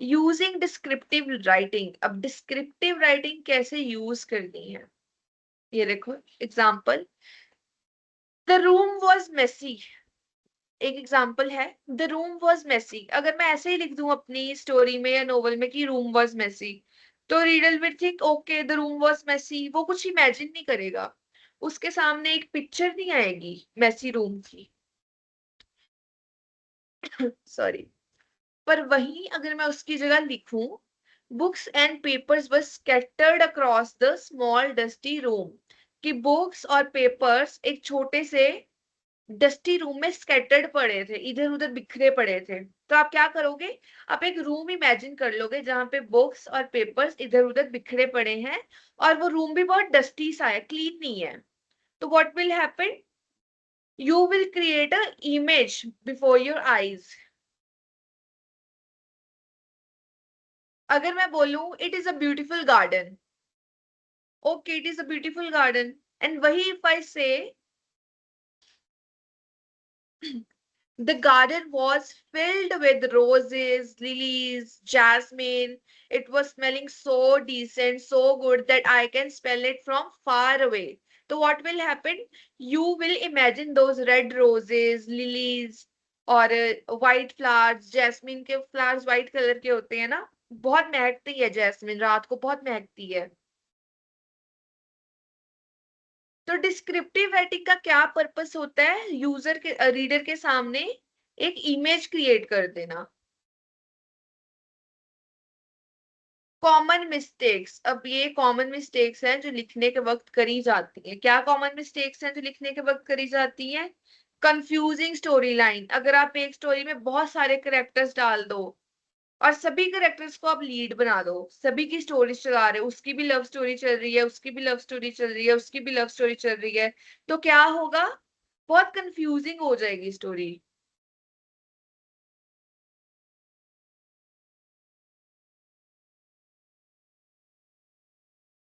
यूजिंग डिस्क्रिप्टिव राइटिंग, अब डिस्क्रिप्टिव राइटिंग कैसे यूज करनी है, ये देखो example. The room was messy, एक एग्जाम्पल है। द रूम वॉज मेसी, अगर मैं ऐसे ही लिख दूं अपनी स्टोरी में या नोवेल में कि रूम वॉज मेसी, तो reader will think okay the room was messy. वो कुछ इमेजिन नहीं करेगा, उसके सामने एक पिक्चर नहीं आएगी मेसी रूम की। सॉरी। पर वहीं अगर मैं उसकी जगह लिखूं, books and papers were scattered across the small dusty room, कि बुक्स और पेपर्स एक छोटे से डस्टी रूम में स्कैटर्ड पड़े थे, इधर उधर बिखरे पड़े थे। तो आप क्या करोगे, आप एक रूम इमेजिन कर लोगे जहां पे बुक्स और पेपर्स इधर उधर बिखरे पड़े हैं, और वो रूम भी बहुत डस्टी सा है, क्लीन नहीं है। तो what will happen, you will create a image before your eyes. अगर मैं बोलूं it is a beautiful garden, okay it is a beautiful garden, and वही इफ आई से the garden was filled with roses, lilies, jasmine. It was smelling so decent, so good that I can smell it from far away. So what will happen? You will imagine those red roses, lilies, और white flowers. jasmine के flowers white color के होते हैं ना, बहुत महकती है jasmine, रात को बहुत महकती है। तो डिस्क्रिप्टिव राइटिंग का क्या पर्पस होता है, यूजर के, रीडर के सामने एक इमेज क्रिएट कर देना। कॉमन मिस्टेक्स, अब ये कॉमन मिस्टेक्स हैं जो लिखने के वक्त करी जाती हैं। क्या कॉमन मिस्टेक्स हैं जो लिखने के वक्त करी जाती हैं? कंफ्यूजिंग स्टोरी लाइन, अगर आप एक स्टोरी में बहुत सारे करेक्टर्स डाल दो और सभी करेक्टर्स को आप लीड बना दो, सभी की स्टोरी चला रहे हो, उसकी भी लव स्टोरी चल रही है, उसकी भी लव स्टोरी चल रही है, उसकी भी लव स्टोरी चल रही है, तो क्या होगा, बहुत कंफ्यूजिंग हो जाएगी story.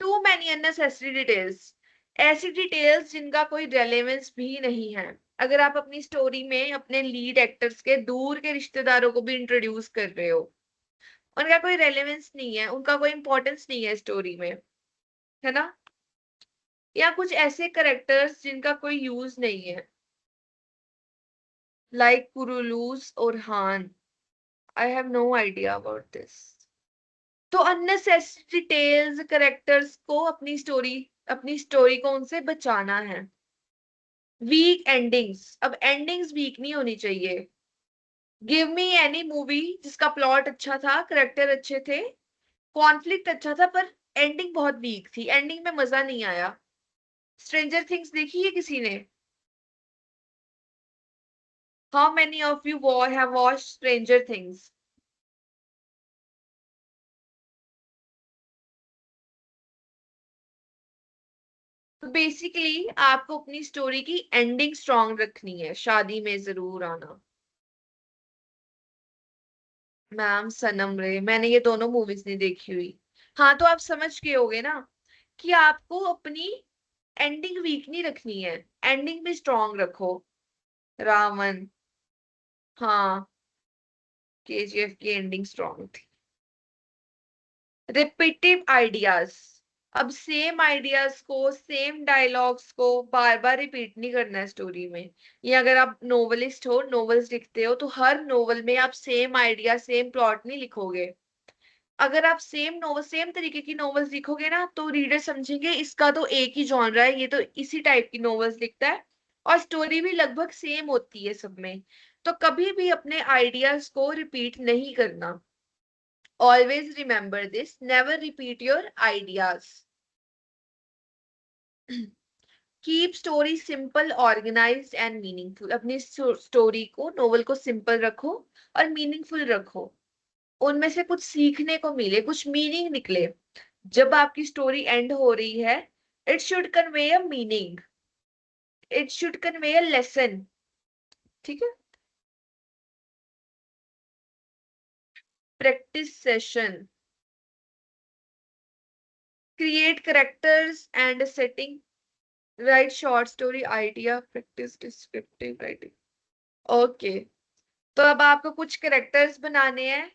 Too many unnecessary details, ऐसी डिटेल्स जिनका कोई रेलेवेंस भी नहीं है। अगर आप अपनी स्टोरी में अपने लीड एक्टर्स के दूर के रिश्तेदारों को भी इंट्रोड्यूस कर रहे हो, उनका कोई रेलेवेंस नहीं है, उनका कोई इंपॉर्टेंस नहीं है स्टोरी में, है ना। या कुछ ऐसे करेक्टर्स जिनका कोई यूज नहीं है, लाइक कुरुलूस और हान। I have no idea about this. तो अननेसेसरी डिटेल्स, करेक्टर्स को अपनी स्टोरी को उनसे बचाना है। वीक एंडिंग्स, अब एंडिंग्स वीक नहीं होनी चाहिए। गिव मी एनी मूवी जिसका प्लॉट अच्छा था, करेक्टर अच्छे थे, कॉन्फ्लिक्ट अच्छा था, पर एंडिंग बहुत वीक थी, एंडिंग में मजा नहीं आया। स्ट्रेंजर थिंग्स देखी है किसी ने? How many of you have watched stranger things? Basically आपको अपनी स्टोरी की एंडिंग स्ट्रॉन्ग रखनी है, शादी में जरूर आना। मैम सनम रे, मैंने ये दोनों मूवीज नहीं देखी हुई। हाँ, तो आप समझ गए होगे ना कि आपको अपनी एंडिंग वीक नहीं रखनी है, एंडिंग भी स्ट्रॉन्ग रखो। रावण। हाँ, केजीएफ की एंडिंग स्ट्रॉन्ग थी। Repetitive ideas. अब सेम आइडियाज को, सेम डायलॉग्स को बार बार रिपीट नहीं करना है स्टोरी में। ये अगर आप नोवेलिस्ट हो, नोवेल्स लिखते हो, तो हर नोवेल में आप सेम आइडिया, सेम प्लॉट नहीं लिखोगे। अगर आप सेम नोवेल, सेम तरीके की नोवेल्स लिखोगे ना, तो रीडर समझेंगे इसका तो एक ही जॉनरा है, ये तो इसी टाइप की नोवेल्स लिखता है। और स्टोरी भी लगभग सेम होती है सब में। तो कभी भी अपने आइडियाज को रिपीट नहीं करना। Always remember this, never repeat your ideas. Keep story simple, organized and meaningful. अपनी स्टोरी को, नोवेल को सिंपल रखो और मीनिंगफुल रखो। उनमें से कुछ सीखने को मिले, कुछ मीनिंग निकले। जब आपकी स्टोरी एंड हो रही है, it should convey a meaning, it should convey a lesson. ठीक है। Practice session. Create characters and setting, right short story idea, practice descriptive writing. Okay, तो अब आपको कुछ करेक्टर्स बनाने हैं,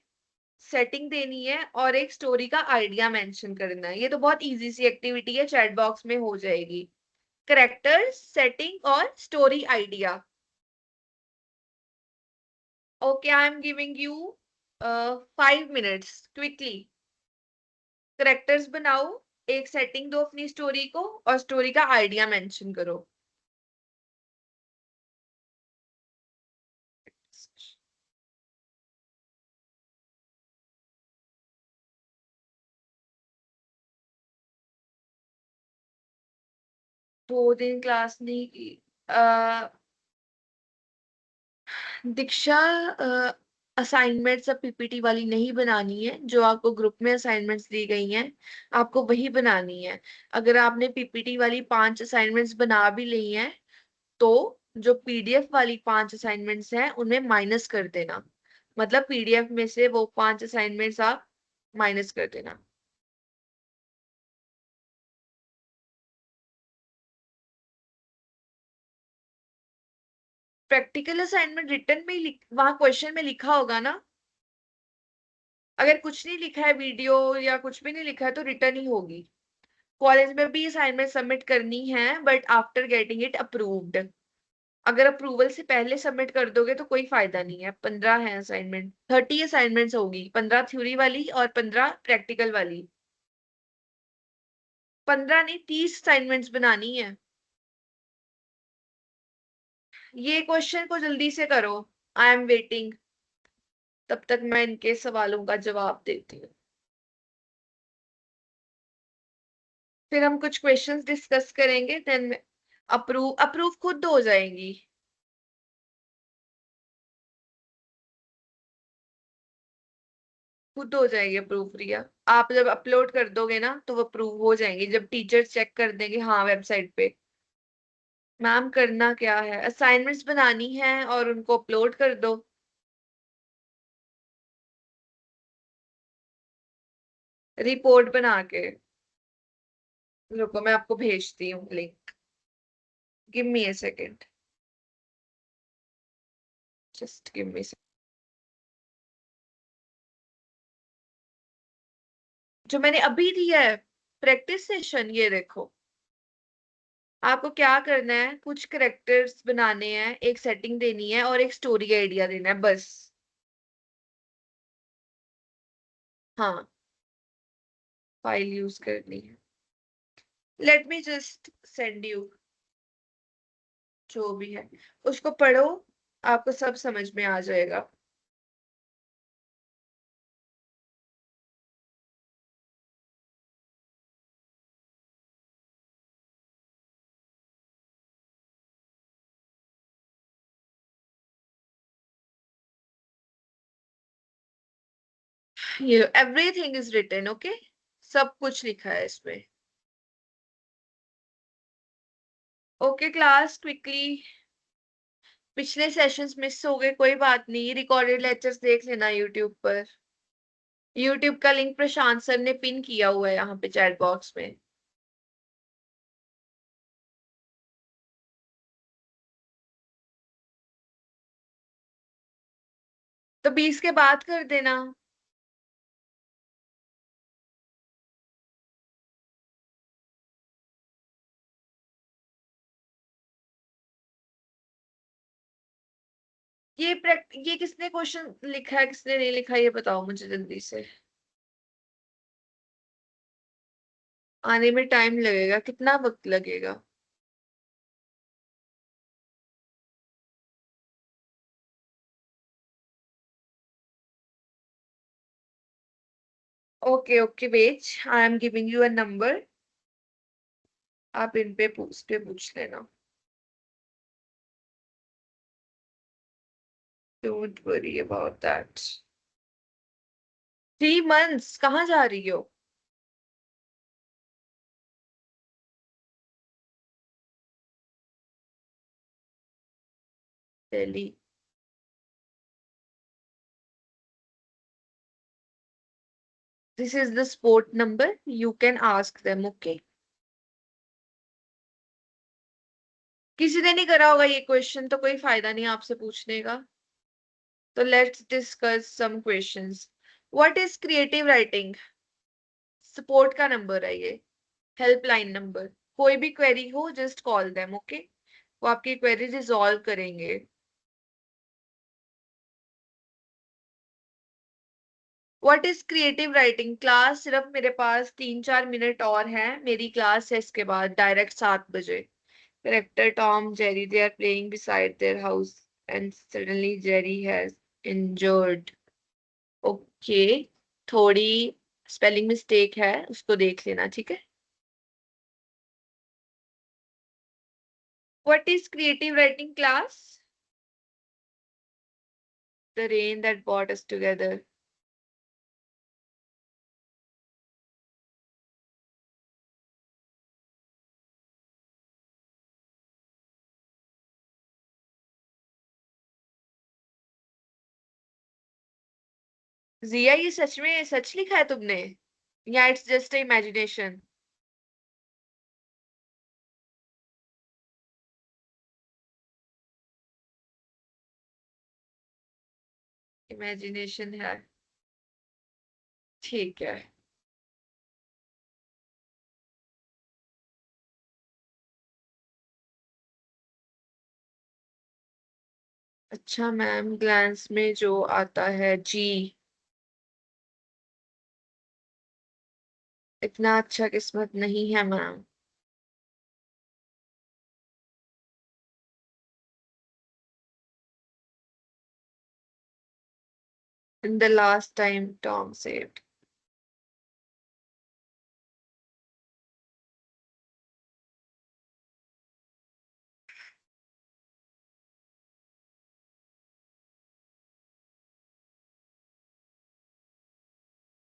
सेटिंग देनी है और एक स्टोरी का आइडिया मेंशन करना है। ये तो बहुत इजी सी एक्टिविटी है, चैट बॉक्स में हो जाएगी। करेक्टर्स, सेटिंग और story idea. Okay, I am giving you 5 minutes quickly. Characters बनाओ, एक सेटिंग दो अपनी स्टोरी को और स्टोरी का आइडिया मेंशन करो। 2 दिन क्लास नहीं की। दीक्षा, असाइनमेंट्स अब पीपीटी वाली नहीं बनानी है। जो आपको ग्रुप में असाइनमेंट्स दी गई हैं, आपको वही बनानी है। अगर आपने पीपीटी वाली 5 असाइनमेंट्स बना भी ली हैं, तो जो पीडीएफ वाली 5 असाइनमेंट्स हैं उनमें माइनस कर देना। मतलब पीडीएफ में से वो 5 असाइनमेंट्स आप माइनस कर देना। प्रैक्टिकल असाइनमेंट रिटर्न में ही वहां क्वेश्चन में लिखा होगा ना। अगर कुछ नहीं लिखा है, वीडियो या कुछ भी नहीं लिखा है, तो रिटर्न ही होगी। कॉलेज में भी असाइनमेंट सबमिट करनी है, but after getting it approved. अगर अप्रूवल से पहले सबमिट कर दोगे तो कोई फायदा नहीं है। 15 है असाइनमेंट, 30 असाइनमेंट्स होगी, 15 थ्योरी वाली और 15 प्रैक्टिकल वाली। 15 नहीं, 30 असाइनमेंट्स बनानी है। ये क्वेश्चन को जल्दी से करो, आई एम वेटिंग। तब तक मैं इनके सवालों का जवाब देती हूँ। फिर हम कुछ क्वेश्चंस डिस्कस करेंगे, देन अप्रूव, अप्रूव खुद हो जाएंगी। खुद हो जाएगी अप्रूव, रिया। आप जब अपलोड कर दोगे ना, तो वो अप्रूव हो जाएंगे, जब टीचर्स चेक कर देंगे हाँ वेबसाइट पे। मैम करना क्या है, असाइनमेंट्स बनानी है और उनको अपलोड कर दो। रिपोर्ट बना के। रुको, मैं आपको भेजती हूँ link. Give me a second, just give me. जो मैंने अभी दिया है प्रैक्टिस सेशन, ये देखो। आपको क्या करना है, कुछ करेक्टर्स बनाने हैं, एक सेटिंग देनी है और एक स्टोरी आइडिया देना है, बस। हाँ, फाइल यूज करनी है। Let me just send you, जो भी है उसको पढ़ो, आपको सब समझ में आ जाएगा। ये एवरीथिंग इज रिटन, ओके। सब कुछ लिखा है इसमें। ओके क्लास, क्विकली पिछले सेशंस मिस हो गए, कोई बात नहीं, रिकॉर्डेड लेक्चर्स देख लेना यूट्यूब पर। यूट्यूब का लिंक प्रशांत सर ने पिन किया हुआ है यहाँ पे चैट बॉक्स में। तो 20 के बाद कर देना। ये किसने क्वेश्चन लिखा है, किसने नहीं लिखा, ये बताओ मुझे जल्दी से। आने में टाइम लगेगा, कितना वक्त लगेगा? Okay okay wait, I am giving you a number. आप इन पे पूछ लेना। Don't worry about that. 3 months कहाँ जा रही हो? Delhi. This is the support number, you can ask them, okay. किसी ने नहीं करा होगा ये क्वेश्चन, तो कोई फायदा नहीं आपसे पूछने का। तो let's discuss some questions. What is creative writing? Support का नंबर है ये, हेल्पलाइन नंबर। कोई भी क्वेरी हो जस्ट कॉल देम, ओके। वो आपकी क्वेरी रिजॉल्व करेंगे। What is creative writing class? सिर्फ मेरे पास 3-4 मिनट और हैं, मेरी क्लास है इसके बाद डायरेक्ट 7 बजे। Character Tom Jerry, they are playing beside their house and suddenly Jerry has injured. Okay, थोड़ी स्पेलिंग मिस्टेक है, उसको देख लेना, ठीक है। What is creative writing class? The rain that brought us together. Jiya, ये सच में सच लिखा है तुमने या इट्स जस्ट इमेजिनेशन? इमेजिनेशन है, ठीक है। अच्छा मैम, ग्लांस में जो आता है जी। इतना अच्छा किस्मत नहीं है ma'am. In the last time Tom saved.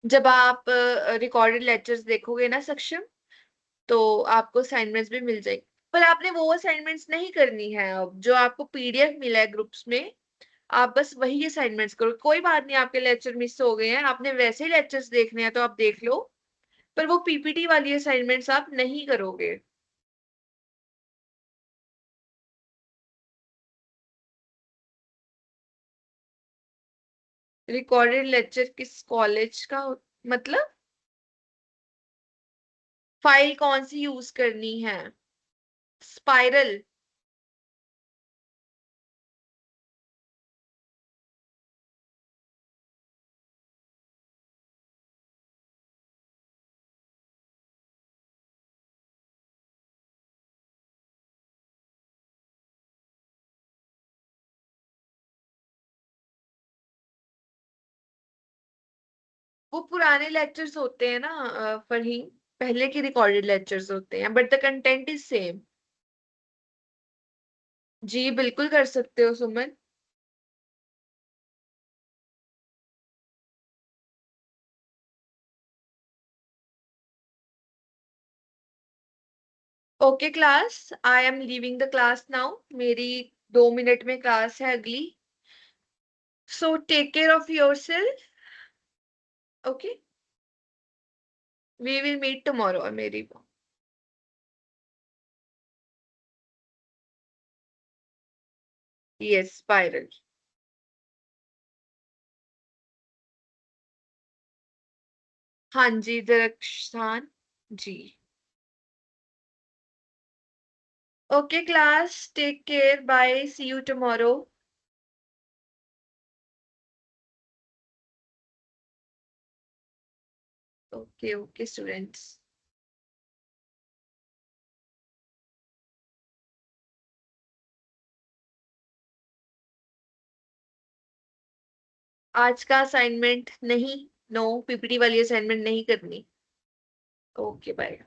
जब आप रिकॉर्डेड लेक्चर्स देखोगे ना सक्षम, तो आपको असाइनमेंट्स भी मिल जाएगी। पर आपने वो असाइनमेंट्स नहीं करनी है, अब जो आपको पीडीएफ मिला है ग्रुप्स में, आप बस वही असाइनमेंट्स करो। कोई बात नहीं, आपके लेक्चर मिस हो गए हैं, आपने वैसे ही लेक्चर्स देखने हैं तो आप देख लो, पर वो पीपीटी वाली असाइनमेंट्स आप नहीं करोगे। रिकॉर्डेड लेक्चर किस कॉलेज का मतलब? फाइल कौन सी यूज करनी है? स्पाइरल? वो पुराने लेक्चर्स होते हैं ना फरहीन, पहले के रिकॉर्डेड लेक्चर्स होते हैं, but the content is same. जी बिल्कुल कर सकते हो Suman. Okay class, I am leaving the class now. मेरी 2 मिनट में क्लास है अगली। So take care of your okay, we will meet tomorrow मेरी। Yes, spiral. हाँ जी Darakhshan ji. Okay class, take care, bye, see you tomorrow. Okay okay students. आज का assignment नहीं, नो, पीपीटी वाली असाइनमेंट नहीं करनी। Okay bye.